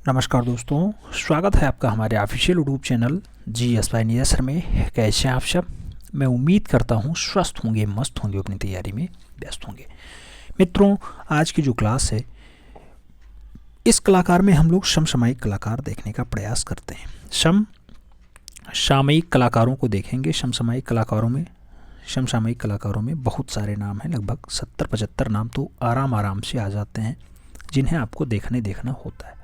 नमस्कार दोस्तों, स्वागत है आपका हमारे official YouTube channel GS sir में। कैसे हैं आप सब? मैं उम्मीद करता हूं स्वस्थ होंगे, मस्त होंगे, अपनी तैयारी में व्यस्त होंगे। मित्रों, आज की जो क्लास है, इस कलाकार में हम लोग समसामयिक कलाकार देखने का प्रयास करते हैं। समसामयिक कलाकारों को देखेंगे। समसामयिक कलाकारों में बहुत सारे नाम हैं, लगभग 70-75 नाम तो आराम से आ जाते हैं, जिन्हें आपको देखना होता है।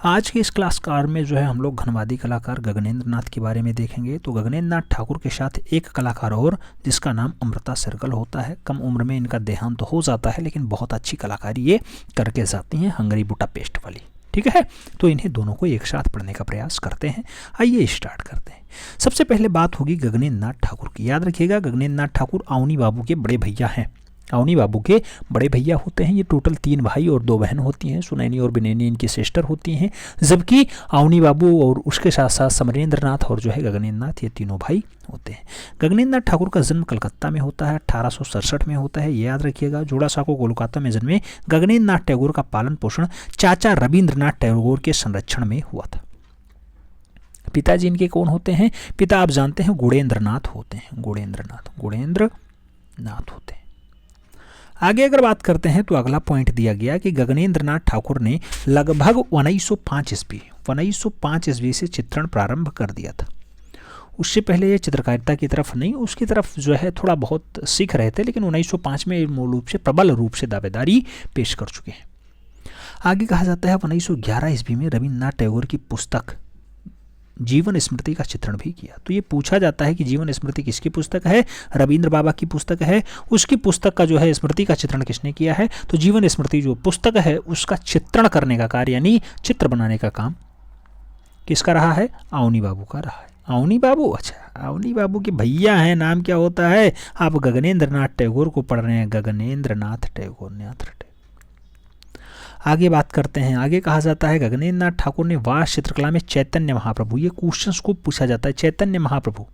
आज के इस क्लासकार में जो है हम लोग घनवादी कलाकार गगनेंद्र नाथ के बारे में देखेंगे। तो गगनेंद्र नाथ ठाकुर के साथ एक कलाकार और, जिसका नाम अमृता सर्कल होता है। कम उम्र में इनका देहांत तो हो जाता है, लेकिन बहुत अच्छी कलाकारी ये करके जाती हैं, हंगरी बुडापेस्ट वाली। ठीक है, तो इन्हें दोनों को एक साथ पढ़ने का प्रयास करते हैं। आइए स्टार्ट करते हैं। सबसे पहले बात होगी गगनेंद्र नाथ ठाकुर की। याद रखिएगा, गगनेंद्र नाथ ठाकुर अवनी बाबू के बड़े भैया हैं। अवनी बाबू के बड़े भैया होते हैं। ये टोटल 3 भाई और 2 बहन होती हैं। सुनैनी और बिनैनी इनकी सिस्टर होती हैं, जबकि अवनी बाबू और उसके साथ साथ समरेंद्र नाथ और जो है गगनेंद्र नाथ, ये तीनों भाई होते हैं। गगनेंद्र नाथ ठाकुर का जन्म कलकत्ता में होता है, 1867 में होता है। ये याद रखिएगा। जोड़ासा को कोलकाता में जन्मे गगनेंद्र नाथ टैगोर का पालन पोषण चाचा रविंद्रनाथ टैगोर के संरक्षण में हुआ था। पिताजी इनके कौन होते हैं? पिता आप जानते हैं गुणेंद्र नाथ होते हैं। गुणेंद्र नाथ होते हैं। आगे अगर बात करते हैं तो अगला पॉइंट दिया गया कि गगनेंद्र नाथ ठाकुर ने लगभग 1905 ईस्वी से चित्रण प्रारंभ कर दिया था। उससे पहले ये चित्रकारिता की तरफ नहीं, उसकी तरफ जो है थोड़ा बहुत सीख रहे थे, लेकिन 1905 में मूल रूप से प्रबल रूप से दावेदारी पेश कर चुके हैं। आगे कहा जाता है 1911 ईस्वी में रविन्द्रनाथ टैगोर की पुस्तक जीवन स्मृति का चित्रण भी किया। तो ये पूछा जाता है कि जीवन स्मृति किसकी पुस्तक है? रविंद्र बाबा की पुस्तक है। उसकी पुस्तक का जो है स्मृति का चित्रण किसने किया है? तो जीवन स्मृति जो पुस्तक है उसका चित्रण करने का कार्य, यानी चित्र बनाने का काम किसका रहा है? अवनी बाबू का रहा है। अवनी बाबू, अच्छा, अवनी बाबू के भैया हैं। नाम क्या होता है? आप गगनेंद्र नाथ टैगोर को पढ़ रहे हैं, गगनेंद्र नाथ टैगोर। आगे बात करते हैं। आगे कहा जाता है गगनेंद्र नाथ ठाकुर ने वास्तु चित्रकला में चैतन्य महाप्रभु, ये क्वेश्चंस को पूछा जाता है, चैतन्य महाप्रभु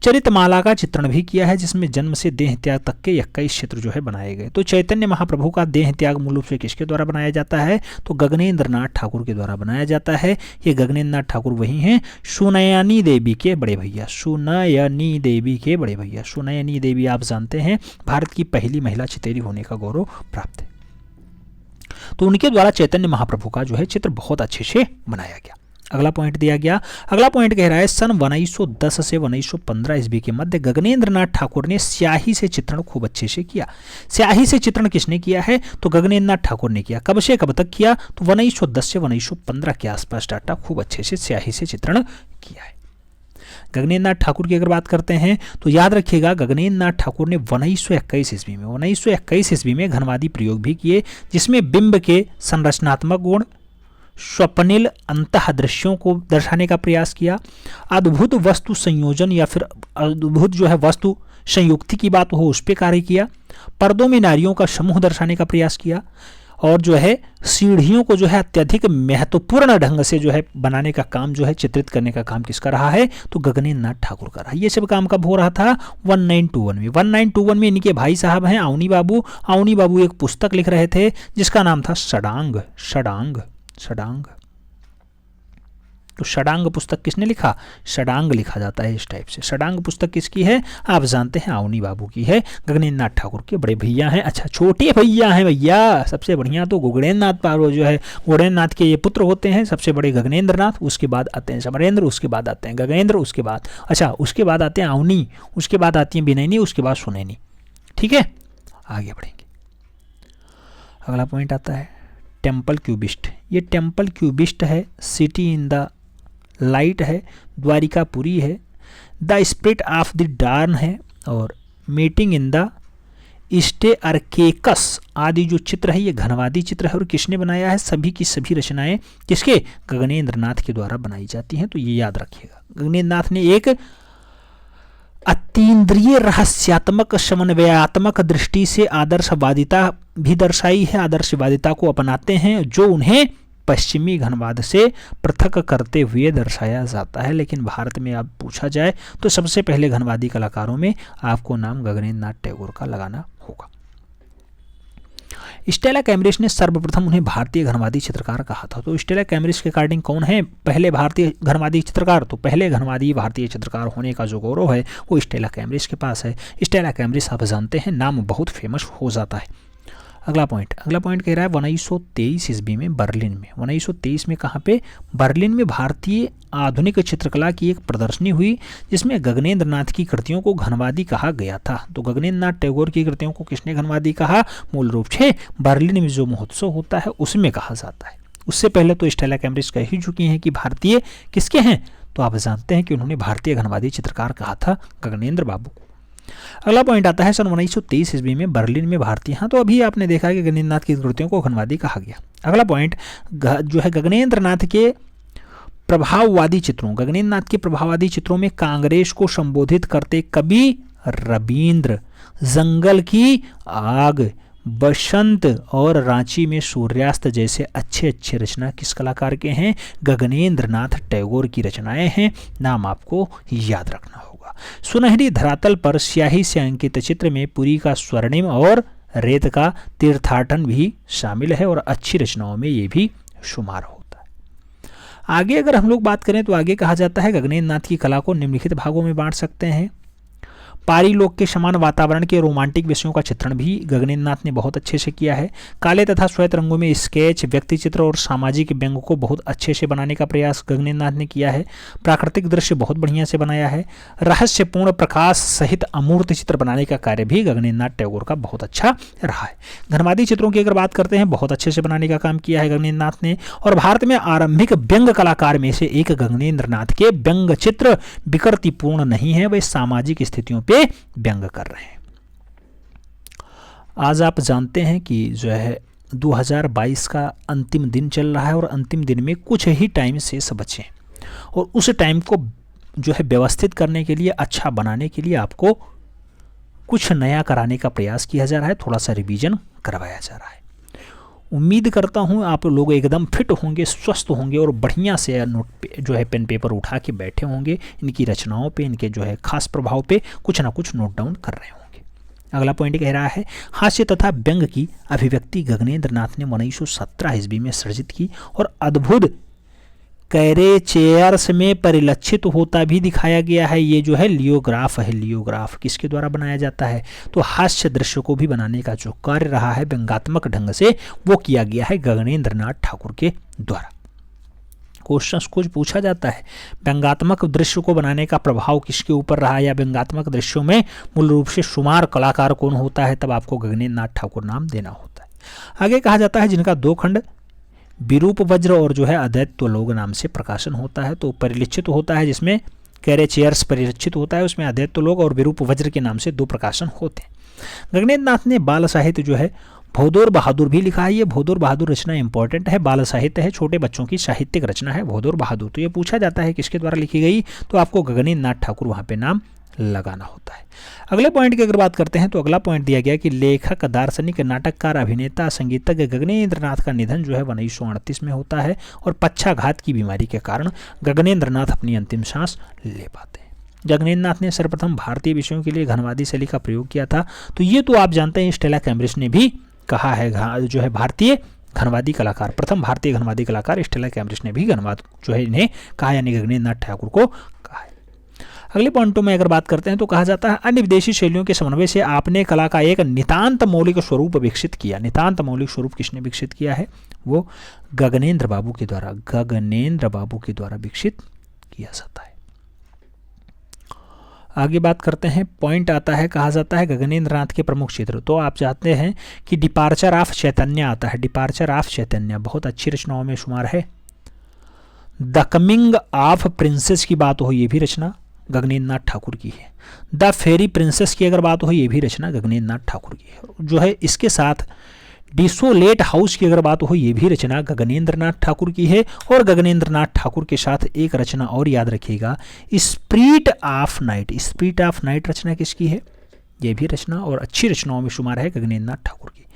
चरितमाला का चित्रण भी किया है, जिसमें जन्म से देह त्याग तक के 21 चित्र जो है बनाए गए। तो चैतन्य महाप्रभु का देह त्याग मूल रूप से किसके द्वारा बनाया जाता है? तो गगनेंद्र नाथ ठाकुर के द्वारा बनाया जाता है। ये गगनेंद्र नाथ ठाकुर वही हैं सुनयनी देवी के बड़े भैया। सुनयनी देवी आप जानते हैं भारत की पहली महिला चितेरी होने का गौरव प्राप्त है। तो उनके द्वारा चैतन्य महाप्रभु का जो है चित्र बहुत अच्छे से बनाया गया। अगला पॉइंट दिया गया। अगला पॉइंट कह रहा है सन 1910 से 1915 ईस्वी के मध्य गगनेंद्र नाथ ठाकुर ने स्याही से चित्रण खूब अच्छे से किया। स्याही से चित्रण किसने किया है? तो गगनेंद्र नाथ ठाकुर ने किया। कब से कब तक किया? तो 1910 से 1915 के आसपास डाटा खूब अच्छे से स्याही से चित्रण किया है। गगनेंद्र नाथ ठाकुर की अगर बात करते हैं तो याद रखिएगा, गगनेंद्र नाथ ठाकुर ने 1921 ईस्वी में घनवादी प्रयोग भी किए, जिसमें बिंब के संरचनात्मक गुण, स्वप्निल अंतः दृश्यों को दर्शाने का प्रयास किया, अद्भुत वस्तु संयोजन या फिर अद्भुत जो है वस्तु संयुक्ति की बात हो उस पर कार्य किया, पर्दों में नारियों का समूह दर्शाने का प्रयास किया, और जो है सीढ़ियों को जो है अत्यधिक महत्वपूर्ण ढंग से जो है बनाने का काम, जो है चित्रित करने का काम किसका रहा है? तो गगनेंद्र नाथ ठाकुर का रहा। ये सब काम कब हो रहा था? 1921 में इनके भाई साहब हैं अवनी बाबू। अवनी बाबू एक पुस्तक लिख रहे थे जिसका नाम था षडांग। तो षडांग पुस्तक किसने लिखा? षडांग लिखा जाता है इस टाइप से। षडांग पुस्तक किसकी है? आप जानते हैं अवनी बाबू की है। गगनेंद्र नाथ ठाकुर के बड़े भैया हैं। अच्छा, छोटे भैया हैं भैया। सबसे बढ़िया तो गुणेंद्र नाथ पारो जो है, गुणेंद्र नाथ के ये पुत्र होते हैं। सबसे बड़े गगनेंद्र नाथ, उसके बाद आते हैं समरेंद्र, उसके बाद आते हैं गगनेंद्र, उसके बाद उसके बाद आते हैं अवनी, उसके बाद आती है बिनैनी, उसके बाद सुनैनी। ठीक है, आगे बढ़ेंगे। अगला पॉइंट आता है टेम्पल क्यूबिस्ट। ये टेम्पल क्यूबिस्ट है, सिटी इन द लाइट है, द्वारिकापुरी है, द स्पिरिट ऑफ द डार्न है, और मीटिंग इन द स्टे अर्केकस आदि जो चित्र है ये घनवादी चित्र है। और किसने बनाया है? सभी की सभी रचनाएं किसके? गगनेंद्र नाथ के द्वारा बनाई जाती हैं। तो ये याद रखिएगा, गगनेंद्र नाथ ने एक अतीन्द्रिय रहस्यात्मक समन्वयात्मक दृष्टि से आदर्शवादिता भी दर्शाई है। आदर्शवादिता को अपनाते हैं, जो उन्हें पश्चिमी घनवाद से पृथक करते हुए दर्शाया जाता है। लेकिन भारत में अब पूछा जाए तो सबसे पहले घनवादी कलाकारों में आपको नाम गगनेंद्र नाथ टैगोर का लगाना होगा। स्टेला कैम्ब्रिज ने सर्वप्रथम उन्हें भारतीय घनवादी चित्रकार कहा था। तो स्टेला कैम्ब्रिज के अकॉर्डिंग कौन है पहले भारतीय घनवादी चित्रकार? तो पहले घनवादी भारतीय चित्रकार होने का जो गौरव है वो स्टेला कैम्ब्रिज के पास है। स्टेला कैम्ब्रिज आप जानते हैं नाम बहुत फेमस हो जाता है। अगला पॉइंट कह रहा है 1923 ईस्वी में बर्लिन में, 1923 में कहाँ पे? बर्लिन में भारतीय आधुनिक चित्रकला की एक प्रदर्शनी हुई जिसमें गगनेंद्र नाथ की कृतियों को घनवादी कहा गया था। तो गगनेंद्र नाथ टैगोर की कृतियों को किसने घनवादी कहा? मूल रूप से बर्लिन में जो महोत्सव होता है उसमें कहा जाता है। उससे पहले तो स्टेला कैम्ब्रिज कह ही चुकी हैं कि भारतीय किसके हैं, तो आप जानते हैं कि उन्होंने भारतीय घनवादी चित्रकार कहा था गगनेंद्र बाबू। अगला पॉइंट आता है सन 1923 ईस्वी में बर्लिन में भारतीय, हाँ तो अभी आपने देखा कि गगनेंद्र नाथ की कृतियों को घनवादी कहा गया। अगला पॉइंट जो है गगनेंद्र नाथ के प्रभाववादी चित्रों, गगनेंद्र नाथ के प्रभाववादी चित्रों में कांग्रेस को संबोधित करते कवि रविंद्र, जंगल की आग, बसंत और रांची में सूर्यास्त जैसे अच्छे अच्छे रचना किस कलाकार के हैं? गगनेंद्र नाथ टैगोर की रचनाएं हैं। नाम आपको याद रखना होगा। सुनहरी धरातल पर स्याही से अंकित चित्र में पुरी का स्वर्णिम और रेत का तीर्थाटन भी शामिल है और अच्छी रचनाओं में ये भी शुमार होता है। आगे अगर हम लोग बात करें तो आगे कहा जाता है गगनेंद्र नाथ की कला को निम्नलिखित भागों में बांट सकते हैं। पारिलोक के समान वातावरण के रोमांटिक विषयों का चित्रण भी गगनेंद्र नाथ ने बहुत अच्छे से किया है। काले तथा श्वेत रंगों में स्केच, व्यक्ति चित्र और सामाजिक व्यंग को बहुत अच्छे से बनाने का प्रयास गगनेंद्र नाथ ने किया है। प्राकृतिक दृश्य बहुत बढ़िया से बनाया है। रहस्यपूर्ण प्रकाश सहित अमूर्त चित्र बनाने का कार्य भी गगनेंद्र नाथ टैगोर का बहुत अच्छा रहा है। घनवादी चित्रों की अगर बात करते हैं बहुत अच्छे से बनाने का काम किया है गगनेंद्र नाथ ने। और भारत में आरंभिक व्यंग कलाकार में से एक गगनेंद्र नाथ के व्यंग चित्र विकृतिपूर्ण नहीं है, वे सामाजिक स्थितियों पे व्यंग कर रहे हैं। आज आप जानते हैं कि जो है 2022 का अंतिम दिन चल रहा है और अंतिम दिन में कुछ ही टाइम शेष बचे और उस टाइम को जो है व्यवस्थित करने के लिए, अच्छा बनाने के लिए आपको कुछ नया कराने का प्रयास किया जा रहा है, थोड़ा सा रिवीजन करवाया जा रहा है। उम्मीद करता हूँ आप लोग एकदम फिट होंगे, स्वस्थ होंगे और बढ़िया से नोट जो है पेन पेपर उठा के बैठे होंगे। इनकी रचनाओं पे, इनके जो है खास प्रभाव पे कुछ ना कुछ नोट डाउन कर रहे होंगे। अगला पॉइंट कह रहा है हास्य तथा व्यंग की अभिव्यक्ति गगनेंद्र नाथ ने 1917 ईस्वी में सृजित की और अद्भुत कैरेचेयर्स में परिलक्षित होता भी दिखाया गया है। ये जो है लियोग्राफ है। लियोग्राफ किसके द्वारा बनाया जाता है? तो हास्य दृश्य को भी बनाने का जो कार्य रहा है व्यंगात्मक ढंग से, वो किया गया है गगनेंद्र नाथ ठाकुर के द्वारा। क्वेश्चंस कुछ पूछा जाता है, व्यंगात्मक दृश्य को बनाने का प्रभाव किसके ऊपर रहा या व्यंगात्मक दृश्यों में मूल रूप से शुमार कलाकार कौन होता है, तब आपको गगनेंद्र नाथ ठाकुर नाम देना होता है। आगे कहा जाता है जिनका 2 खंड विरूप वज्र और जो है अद्वैत लोग नाम से प्रकाशन होता है। तो परिलक्षित होता है जिसमें कैरेचेयर्स परिलक्षित होता है, उसमें अद्वैत लोग और विरूप वज्र के नाम से 2 प्रकाशन होते हैं। गगनेंद्र नाथ ने बाल साहित्य जो है भौदोर बहादुर भी लिखा है। ये भौदोर बहादुर रचना इंपॉर्टेंट है, बाल साहित्य है, छोटे बच्चों की साहित्यिक रचना है भौदोर बहादुर। तो ये पूछा जाता है किसके द्वारा लिखी गई, तो आपको गगनेंद्र नाथ ठाकुर वहाँ पे नाम लगाना होता है। अगले पॉइंट की अगर बात करते हैं तो अगला पॉइंट दिया गया कि लेखक, दार्शनिक, नाटककार, अभिनेता, संगीतज्ञ गगनेंद्र नाथ का निधन जो है 1938 में होता है और पक्षाघात की बीमारी के कारण गगनेंद्र नाथ अपनी अंतिम सांस ले पाते हैं। गगनेंद्र नाथ ने सर्वप्रथम भारतीय विषयों के लिए घनवादी शैली का प्रयोग किया था। तो ये तो आप जानते हैं स्टेला कैम्ब्रिज ने भी कहा है, जो है भारतीय घनवादी कलाकार, प्रथम भारतीय घनवादी कलाकार स्टेला कैम्ब्रिज ने भी घनवाद जो है इन्हें कहा, यानी गगनेंद्र नाथ ठाकुर को कहा है। अगले पॉइंटों में अगर बात करते हैं तो कहा जाता है अन्य विदेशी शैलियों के समन्वय से आपने कला का एक नितांत मौलिक स्वरूप विकसित किया। नितांत मौलिक स्वरूप किसने विकसित किया है? वो गगनेंद्र बाबू के द्वारा, गगनेंद्र बाबू के द्वारा विकसित किया जाता है। आगे बात करते हैं, पॉइंट आता है, कहा जाता है गगनेंद्र नाथ के प्रमुख चित्र। तो आप जानते हैं कि डिपार्चर ऑफ चैतन्य आता है। डिपार्चर ऑफ चैतन्य बहुत अच्छी रचनाओं में शुमार है। द कमिंग ऑफ प्रिंसेस की बात हो, ये भी रचना गगनेंद्र नाथ ठाकुर की है। द फेरी प्रिंसेस की अगर बात हो, ये भी रचना गगनेंद्र नाथ ठाकुर की है। जो है इसके साथ डिसोलेट हाउस की अगर बात हो, ये भी रचना गगनेंद्र नाथ ठाकुर की है। और गगनेंद्र नाथ ठाकुर के साथ एक रचना और याद रखिएगा, spirit of night. Spirit of night रचना किसकी है? ये भी रचना और अच्छी रचनाओं में शुमार है गगनेंद्र नाथ ठाकुर की।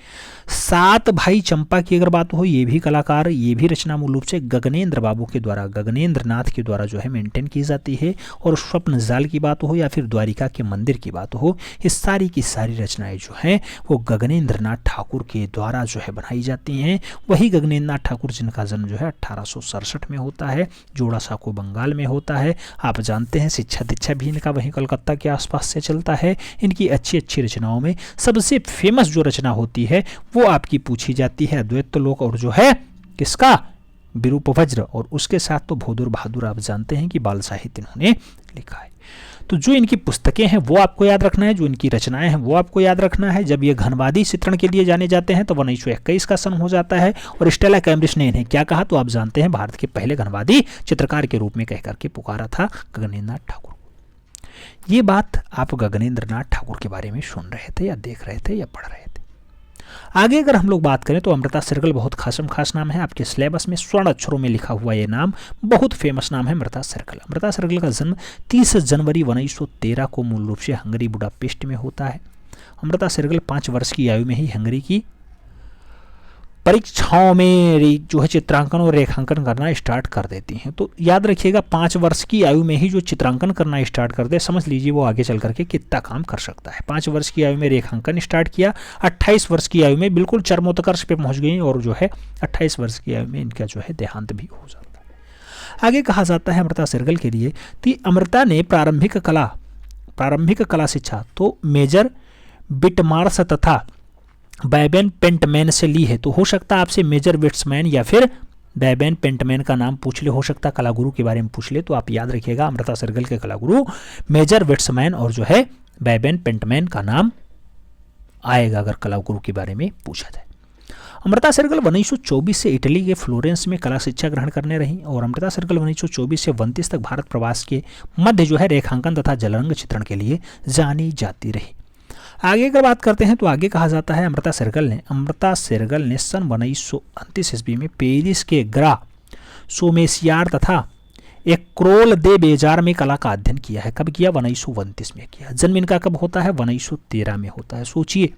सात भाई चंपा की अगर बात हो, ये भी कलाकार, ये भी रचना मूल रूप से गगनेंद्र बाबू के द्वारा, गगनेंद्र नाथ के द्वारा जो है मेंटेन की जाती है। और स्वप्न जाल की बात हो या फिर द्वारिका के मंदिर की बात हो, ये सारी की सारी रचनाएं जो हैं वो गगनेंद्र नाथ ठाकुर के द्वारा जो है बनाई जाती हैं। वही गगनेंद्र नाथ ठाकुर जिनका जन्म जो है 1867 में होता है, जोड़ा साको बंगाल में होता है। आप जानते हैं शिक्षा दीक्षा भी इनका वहीं कलकत्ता के आसपास से चलता है। इनकी अच्छी अच्छी रचनाओं में सबसे फेमस जो रचना होती है वो आपकी पूछी जाती है अद्वैतलोक, और जो है किसका, विरूपवज्र। और उसके साथ तो भोदूर बहादुर आप जानते हैं कि बाल साहित्य इन्होंने लिखा है। तो जो इनकी पुस्तकें हैं वो आपको याद रखना है, जो इनकी रचनाएं हैं वो आपको याद रखना है। जब ये घनवादी चित्रण के लिए जाने जाते हैं तो 1921 का सन हो जाता है। और स्टेला कैम्ब्रिज ने इन्हें क्या कहा, तो आप जानते हैं भारत के पहले घनवादी चित्रकार के रूप में कह करके पुकारा था गगनेंद्र नाथ ठाकुर। ये बात आप गगनेंद्र नाथ ठाकुर के बारे में सुन रहे थे या देख रहे थे या पढ़ रहे थे। आगे अगर हम लोग बात करें तो अमृता शेरगिल बहुत खास नाम है, आपके सिलेबस में स्वर्ण अक्षरों में लिखा हुआ ये नाम बहुत फेमस नाम है अमृता शेरगिल। अमृता शेरगिल का जन्म 30 जनवरी 1913 को मूल रूप से हंगरी बुडापेस्ट में होता है। अमृता शेरगिल 5 वर्ष की आयु में ही हंगरी की परीक्षाओं में जो है चित्रांकन और रेखांकन करना स्टार्ट कर देती हैं। तो याद रखिएगा 5 वर्ष की आयु में ही जो चित्रांकन करना स्टार्ट कर दे, समझ लीजिए वो आगे चल करके कितना काम कर सकता है। 5 वर्ष की आयु में रेखांकन स्टार्ट किया, 28 वर्ष की आयु में बिल्कुल चरमोत्कर्ष पे पहुंच गई और जो है 28 वर्ष की आयु में इनका जो है देहांत भी हो जाता है। आगे कहा जाता है अमृता शेरगिल के लिए कि अमृता ने प्रारंभिक कला शिक्षा तो मेजर बिटमार्स तथा बैबेन पेंटमैन से ली है। तो हो सकता है आपसे मेजर विट्समैन या फिर बैबेन पेंटमैन का नाम पूछ ले, हो सकता है कलागुरु के बारे में पूछ ले। तो आप याद रखिएगा अमृता शेरगिल के कलागुरु मेजर विट्समैन और जो है बैबेन पेंटमैन का नाम आएगा अगर कलागुरु के बारे में पूछा जाए। अमृता शेरगिल 1924 से इटली के फ्लोरेंस में कला शिक्षा ग्रहण करने रही और अमृता शेरगिल 1924 से 29 तक भारत प्रवास के मध्य जो है रेखांकन तथा जलरंग चित्रण के लिए जानी जाती रही। आगे अगर बात करते हैं तो आगे कहा जाता है अमृता शेरगिल ने सन 1929 ईस्वी में पेरिस के ग्रा सोमेसियार तथा एक्रोल दे बेजार में कला का अध्ययन किया है। कब किया, 1929 में किया। जन्म इनका कब होता है, 1913 में होता है। सोचिए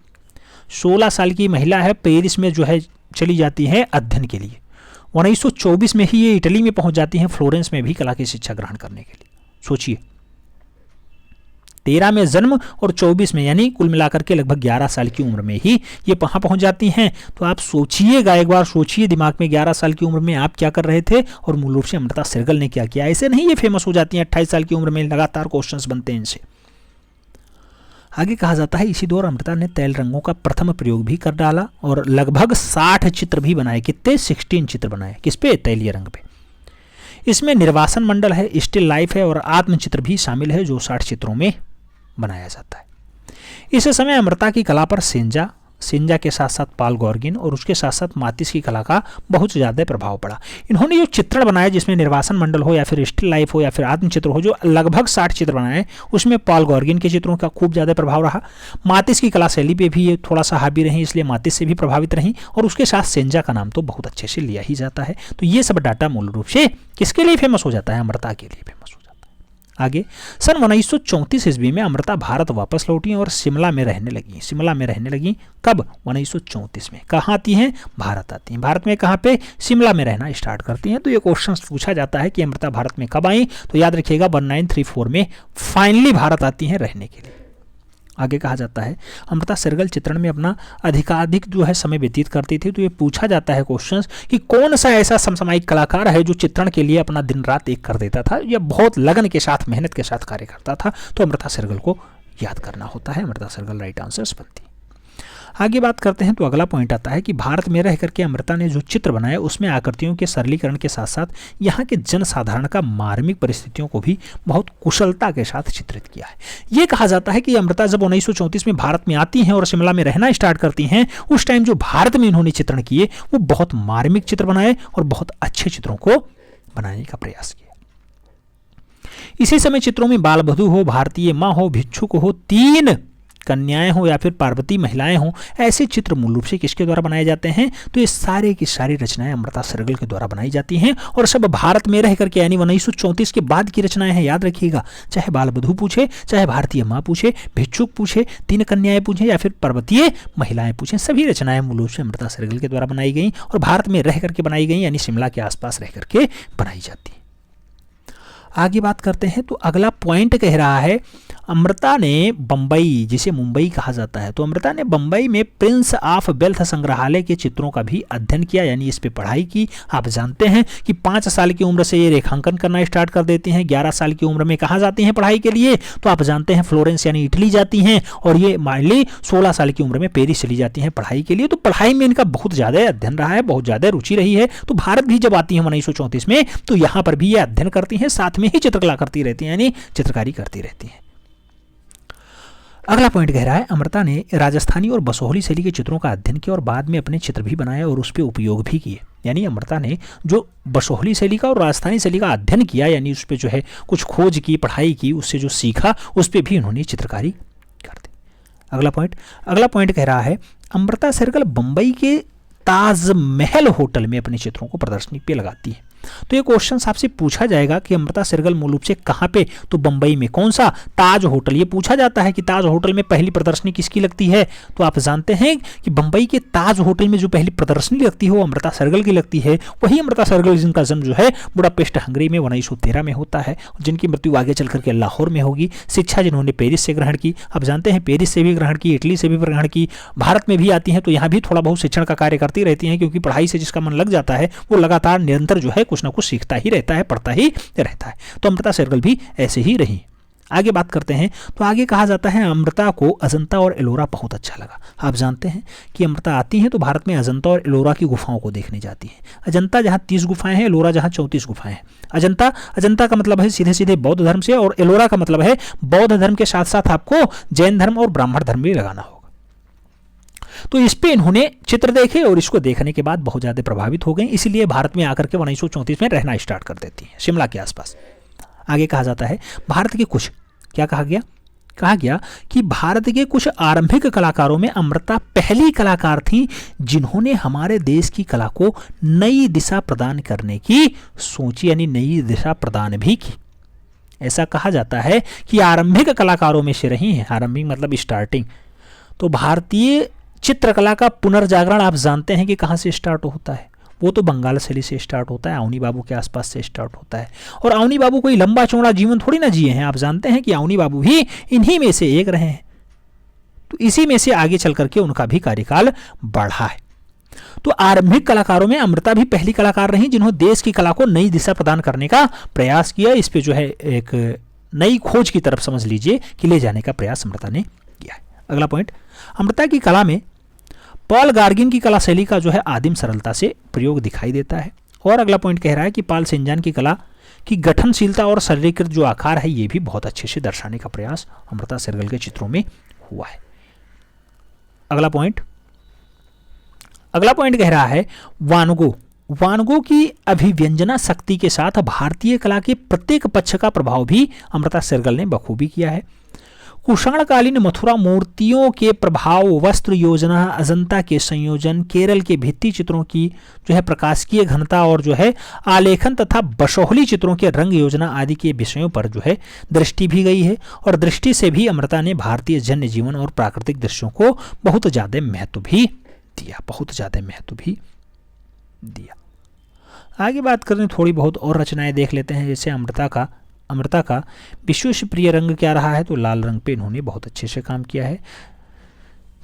16 साल की महिला है, पेरिस में जो है चली जाती है अध्ययन के लिए। 1924 में ही ये इटली में पहुंच जाती हैं, फ्लोरेंस में भी कला की शिक्षा ग्रहण करने के लिए। सोचिए 13 में जन्म और 24 में, यानी कुल मिलाकर के लगभग 11 साल की उम्र में ही ये वहां पहुंच जाती हैं। तो आप सोचिएगा, एक बार सोचिए दिमाग में 11 साल की उम्र में आप क्या कर रहे थे और मूल रूप से अमृता शेरगिल ने क्या किया। ऐसे नहीं ये फेमस हो जाती हैं, 28 साल की उम्र में लगातार क्वेश्चंस बनते हैं इनसे। आगे कहा जाता है इसी दौर अमृता ने तैल रंगों का प्रथम प्रयोग भी कर डाला और लगभग 60 चित्र भी बनाए। कितने, 16 चित्र बनाए। किस पे, तैलीय रंग पे। इसमें निर्वासन मंडल है, स्टिल लाइफ है और आत्मचित्र भी शामिल है जो 60 चित्रों में बनाया जाता है। इस समय अमृता की कला पर सेंजा के साथ साथ पाल गॉर्गिन और उसके साथ साथ मातिस की कला का बहुत ज़्यादा प्रभाव पड़ा। इन्होंने जो चित्रण बनाए जिसमें निर्वासन मंडल हो या फिर स्टिल लाइफ हो या फिर आत्मचित्र हो, जो लगभग 60 चित्र बनाए, उसमें पाल गॉर्गिन के चित्रों का खूब ज़्यादा प्रभाव रहा। मातिस की कला शैली पे भी ये थोड़ा सा हावी रही, इसलिए मातिस से भी प्रभावित रही और उसके साथ सेंजा का नाम तो बहुत अच्छे से लिया ही जाता है। तो ये सब डाटा मूल रूप से किसके लिए फेमस हो जाता है, अमृता के लिए फेमस हो जाता है। आगे सन 1934 ईस्वी में अमृता भारत वापस लौटी और शिमला में रहने लगी। कब, 1934 में। कहाँ आती हैं, भारत आती हैं। भारत में कहाँ पे, शिमला में रहना स्टार्ट करती हैं। तो ये क्वेश्चन पूछा जाता है कि अमृता भारत में कब आई, तो याद रखिएगा 1934 में फाइनली भारत आती हैं रहने के लिए। आगे कहा जाता है अमृता शेरगिल चित्रण में अपना अधिकाधिक जो है समय व्यतीत करती थी। तो ये पूछा जाता है क्वेश्चंस कि कौन सा ऐसा समसामयिक कलाकार है जो चित्रण के लिए अपना दिन रात एक कर देता था या बहुत लगन के साथ, मेहनत के साथ कार्य करता था। तो अमृता शेरगिल को याद करना होता है। अमृता शेरगिल राइट आंसर्स बनती है। आगे बात करते हैं तो अगला पॉइंट आता है कि भारत में रह करके अमृता ने जो चित्र बनाए उसमें आकृतियों के सरलीकरण के साथ साथ यहाँ के जनसाधारण का मार्मिक परिस्थितियों को भी बहुत कुशलता के साथ चित्रित किया है। ये कहा जाता है कि अमृता जब 1934 में भारत में आती हैं और शिमला में रहना स्टार्ट करती हैं, उस टाइम जो भारत में इन्होंने चित्रण किए वो बहुत मार्मिक चित्र बनाए और बहुत अच्छे चित्रों को बनाने का प्रयास किया। इसी समय चित्रों में बाल वधू हो, भारतीय माँ हो, भिक्षुक हो, 3 कन्याएं हों या फिर पार्वती महिलाएं हों, ऐसे चित्र मूल रूप से किसके द्वारा बनाए जाते हैं? तो ये सारे की सारी रचनाएं अमृता शेरगिल के द्वारा बनाई जाती हैं और सब भारत में रह करके, यानी 1934 के बाद की रचनाएं हैं, याद रखिएगा। चाहे बाल बधू पूछे, चाहे भारतीय माँ पूछे, भिक्षुक पूछे, तीन कन्याएं पूछे या फिर पर्वतीय महिलाएं पूछे, सभी रचनाएं मूल रूप से अमृता शेरगिल के द्वारा बनाई गई और भारत में रह करके बनाई गई, यानी शिमला के आसपास रह करके बनाई जाती है। आगे बात करते हैं तो अगला पॉइंट कह रहा है अमृता ने बंबई, जिसे मुंबई कहा जाता है, तो अमृता ने बंबई में प्रिंस ऑफ वेल्थ संग्रहालय के चित्रों का भी अध्ययन किया, यानी इस पे पढ़ाई की। आप जानते हैं कि 5 साल की उम्र से ये रेखांकन करना स्टार्ट कर देती हैं। 11 साल की उम्र में कहाँ जाती हैं पढ़ाई के लिए? तो आप जानते हैं फ्लोरेंस यानी इटली जाती हैं और ये माइली 16 साल की उम्र में पेरिस चली जाती हैं पढ़ाई के लिए। तो पढ़ाई में इनका बहुत ज़्यादा अध्ययन रहा है, बहुत ज़्यादा रुचि रही है। तो भारत भी जब आती है 1934 में, तो यहाँ पर भी ये अध्ययन करती हैं, साथ में ही चित्रकला करती रहती हैं, यानी चित्रकारी करती रहती हैं। अगला पॉइंट कह रहा है अमृता ने राजस्थानी और बसोहली शैली के चित्रों का अध्ययन किया और बाद में अपने चित्र भी बनाए और उस पर उपयोग भी किए। यानी अमृता ने जो बसोहली शैली का और राजस्थानी शैली का अध्ययन किया, यानी उस पर जो है कुछ खोज की, पढ़ाई की, उससे जो सीखा उस पर भी उन्होंने चित्रकारी कर दी। अगला पॉइंट कह रहा है अमृता शेरगिल बंबई के ताजमहल होटल में अपने चित्रों को प्रदर्शनी पे लगाती है। तो ये क्वेश्चन आपसे पूछा जाएगा कि अमृता शेरगिल मूल रूप से कहाँ पे? तो बंबई में। कौन सा? ताज होटल। ये पूछा जाता है कि ताज होटल में पहली प्रदर्शनी किसकी लगती है? तो आप जानते हैं कि बंबई के ताज होटल में जो पहली प्रदर्शनी लगती है वो अमृता शेरगिल की लगती है। वही अमृता शेरगिल जिनका जन्म जो है बुडापेस्ट हंगरी में 1913 में होता है, जिनकी मृत्यु आगे चल करके लाहौर में होगी। शिक्षा जिन्होंने पेरिस से ग्रहण की, आप जानते हैं पेरिस से भी ग्रहण की, इटली से भी ग्रहण की, भारत में भी आती हैं तो यहाँ भी थोड़ा बहुत शिक्षण का कार्य करती रहती हैं, क्योंकि पढ़ाई से जिसका मन लग जाता है वो लगातार निरंतर जो है कुछ ना कुछ सीखता ही रहता है, पढ़ता ही रहता है। तो अमृता शेरगिल भी ऐसे ही रही। आगे बात करते हैं तो आगे कहा जाता है अमृता को अजंता और एलोरा बहुत अच्छा लगा। आप जानते हैं कि अमृता आती हैं तो भारत में अजंता और एलोरा की गुफाओं को देखने जाती हैं। अजंता जहाँ 30 गुफाएं हैं, एलोरा जहाँ 34 गुफाएं हैं। अजंता का मतलब है सीधे सीधे बौद्ध धर्म से, और एलोरा का मतलब है बौद्ध धर्म के साथ साथ आपको जैन धर्म और ब्राह्मण धर्म भी लगाना होगा। तो इस पे इन्होंने चित्र देखे और इसको देखने के बाद बहुत ज़्यादा प्रभावित हो गए, इसीलिए भारत में आकर के 1934 में रहना स्टार्ट कर देती हैं शिमला के आसपास। आगे कहा जाता है भारत के कुछ, क्या कहा गया कि भारत के कुछ आरंभिक कलाकारों में अमृता पहली कलाकार थी जिन्होंने हमारे देश की कला को नई दिशा प्रदान करने की सोची, यानी नई दिशा प्रदान भी की। ऐसा कहा जाता है कि आरंभिक कलाकारों में से रही हैं। आरंभिक मतलब स्टार्टिंग। तो भारतीय चित्रकला का पुनर्जागरण आप जानते हैं कि कहाँ से स्टार्ट होता है? वो तो बंगाल शैली से स्टार्ट होता है, अवनी बाबू के आसपास से स्टार्ट होता है। और अवनी बाबू कोई लंबा चौड़ा जीवन थोड़ी ना जिए हैं, आप जानते हैं कि अवनी बाबू भी इन्हीं में से एक रहे हैं। तो इसी में से आगे चल करके उनका भी कार्यकाल बढ़ा है। तो आरंभिक कलाकारों में अमृता भी पहली कलाकार रही जिन्होंने देश की कला को नई दिशा प्रदान करने का प्रयास किया। इस पे जो है एक नई खोज की तरफ समझ लीजिए कि ले जाने का प्रयास अमृता ने किया है। अगला पॉइंट, अमृता की कला में पॉल गार्गिन की कला शैली का जो है आदिम सरलता से प्रयोग दिखाई देता है। और अगला पॉइंट कह रहा है कि पाल सेंजान की कला की गठनशीलता और शरीरीकृत जो आकार है ये भी बहुत अच्छे से दर्शाने का प्रयास अमृता शेरगिल के चित्रों में हुआ है। अगला पॉइंट कह रहा है वानगो की अभिव्यंजना शक्ति के साथ भारतीय कला के प्रत्येक पक्ष का प्रभाव भी अमृता शेरगिल ने बखूबी किया है। कुषाणकालीन मथुरा मूर्तियों के प्रभाव, वस्त्र योजना, अजंता के संयोजन, केरल के भित्ति चित्रों की जो है प्रकाशिकीय घनता और जो है आलेखन तथा बसोहली चित्रों के रंग योजना आदि के विषयों पर जो है दृष्टि भी गई है। और दृष्टि से भी अमृता ने भारतीय जन्य जीवन और प्राकृतिक दृश्यों को बहुत ज़्यादा महत्व भी दिया। आगे बात करें थोड़ी बहुत और रचनाएं देख लेते हैं। जैसे अमृता का विश्व से प्रिय रंग क्या रहा है? तो लाल रंग पे इन्होंने बहुत अच्छे से काम किया है,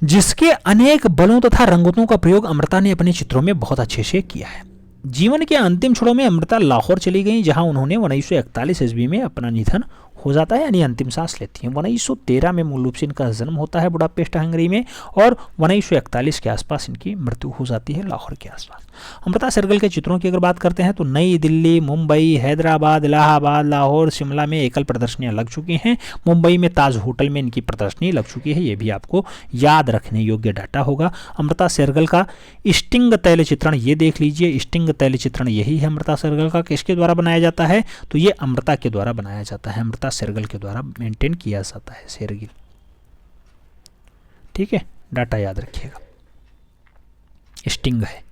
जिसके अनेक बलों तथा रंगतों का प्रयोग अमृता ने अपने चित्रों में बहुत अच्छे से किया है। जीवन के अंतिम क्षणों में अमृता लाहौर चली गई, जहां उन्होंने 1941 ईस्वी में अपना निधन हो जाता है, यानी अंतिम सांस लेती हैं। 1913 में मूल रूप से इनका जन्म होता है बुडापेस्ट हंगरी में, और 1941 के आसपास इनकी मृत्यु हो जाती है लाहौर के आसपास। अमृता शेरगिल के चित्रों की अगर बात करते हैं तो नई दिल्ली, मुंबई, हैदराबाद, इलाहाबाद, लाहौर, शिमला में एकल प्रदर्शनियां लग चुकी हैं। मुंबई में ताज होटल में इनकी प्रदर्शनी लग चुकी है, ये भी आपको याद रखने योग्य डाटा होगा। अमृता शेरगिल का स्टिंग तैल चित्रण ये देख लीजिए, स्टिंग तैल चित्रण यही है अमृता शेरगिल का। किसके द्वारा बनाया जाता है? तो ये अमृता के द्वारा बनाया जाता है, अमृता शेरगिल के द्वारा मेंटेन किया जाता है। शेरगिल ठीक है, डाटा याद रखिएगा। स्टिंग है,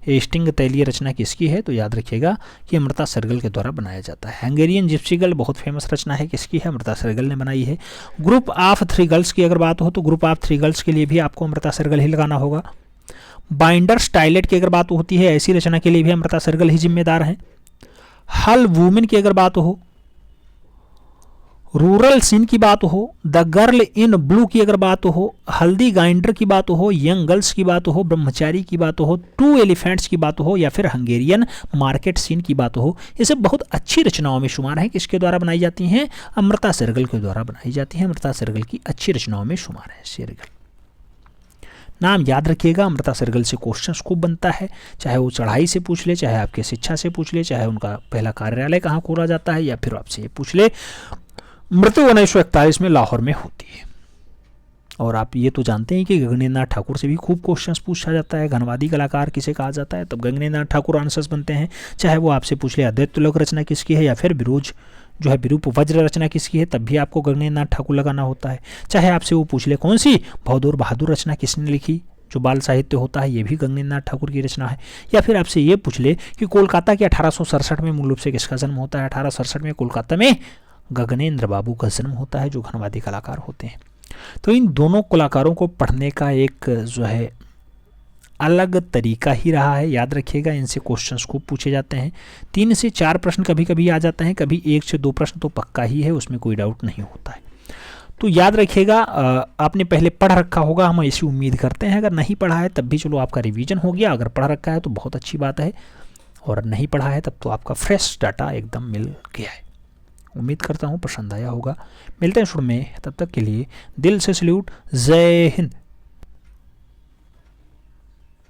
ये स्टिंग तैलीय रचना किसकी है, तो याद रखिएगा कि अमृता सरगल के द्वारा बनाया जाता है। हंगेरियन जिप्सी गर्ल बहुत फेमस रचना है, किसकी है, अमृता सरगल ने बनाई है। ग्रुप ऑफ थ्री गर्ल्स की अगर बात हो तो ग्रुप ऑफ थ्री गर्ल्स के लिए भी आपको अमृता सरगल ही लगाना होगा। बाइंडर स्टाइलेट की अगर बात होती है, ऐसी रचना के लिए भी अमृता सरगल ही जिम्मेदार हैं। हल वुमेन की अगर बात हो, रूरल सीन की बात हो, द गर्ल इन ब्लू की अगर बात हो, हल्दी गाइंडर की बात हो, यंग गर्ल्स की बात हो, ब्रह्मचारी की बात हो, टू एलिफेंट्स की बात हो, या फिर हंगेरियन मार्केट सीन की बात हो, ये सब बहुत अच्छी रचनाओं में शुमार हैं। किसके द्वारा बनाई जाती हैं, अमृता सरगल के द्वारा बनाई जाती हैं। अमृता सरगल की अच्छी रचनाओं में शुमार है सरगल। नाम याद रखिएगा, अमृता सरगल से क्वेश्चंस खूब बनता है, चाहे वो चढ़ाई से पूछ ले, चाहे आपके शिक्षा से पूछ ले, चाहे उनका पहला कार्यालय कहाँ खोला जाता है, या फिर आपसे ये पूछ ले मृत्यु 1941 में लाहौर में होती है। और आप ये तो जानते हैं कि गगनेंद्र नाथ ठाकुर से भी खूब क्वेश्चंस पूछा जाता है। घनवादी कलाकार किसे कहा जाता है, तब गगनेंद्र नाथ ठाकुर आंसर्स बनते हैं। चाहे वो आपसे पूछ ले अद्वैत तुलक रचना किसकी है, या फिर विरोज जो है विरूप वज्र रचना किसकी है, तब भी आपको गगनेंद्र नाथ ठाकुर लगाना होता है। चाहे आपसे वो पूछ ले कौन सी बहादुर बहादुर रचना किसने लिखी, जो बाल साहित्य होता है, ये भी गगनेंद्र नाथ ठाकुर की रचना है। या फिर आपसे ये पूछ ले कि कोलकाता के 1867 में मूल रूप से किसका जन्म होता है, 1867 में कोलकाता में गगनेंद्र बाबू का जन्म होता है, जो घनवादी कलाकार होते हैं। तो इन दोनों कलाकारों को पढ़ने का एक जो है अलग तरीका ही रहा है। याद रखिएगा, इनसे क्वेश्चंस खूब पूछे जाते हैं। 3 से 4 प्रश्न कभी कभी आ जाते हैं, कभी 1 से 2 प्रश्न तो पक्का ही है, उसमें कोई डाउट नहीं होता है। तो याद रखिएगा, आपने पहले पढ़ रखा होगा, हम ऐसी उम्मीद करते हैं। अगर नहीं पढ़ा है तब भी चलो आपका रिवीजन हो गया, अगर पढ़ रखा है तो बहुत अच्छी बात है, और नहीं पढ़ा है तब तो आपका फ्रेश डाटा एकदम मिल गया है। उम्मीद करता हूँ पसंद आया होगा। मिलते हैं शुरू में, तब तक के लिए दिल से सल्यूट, जय हिंद।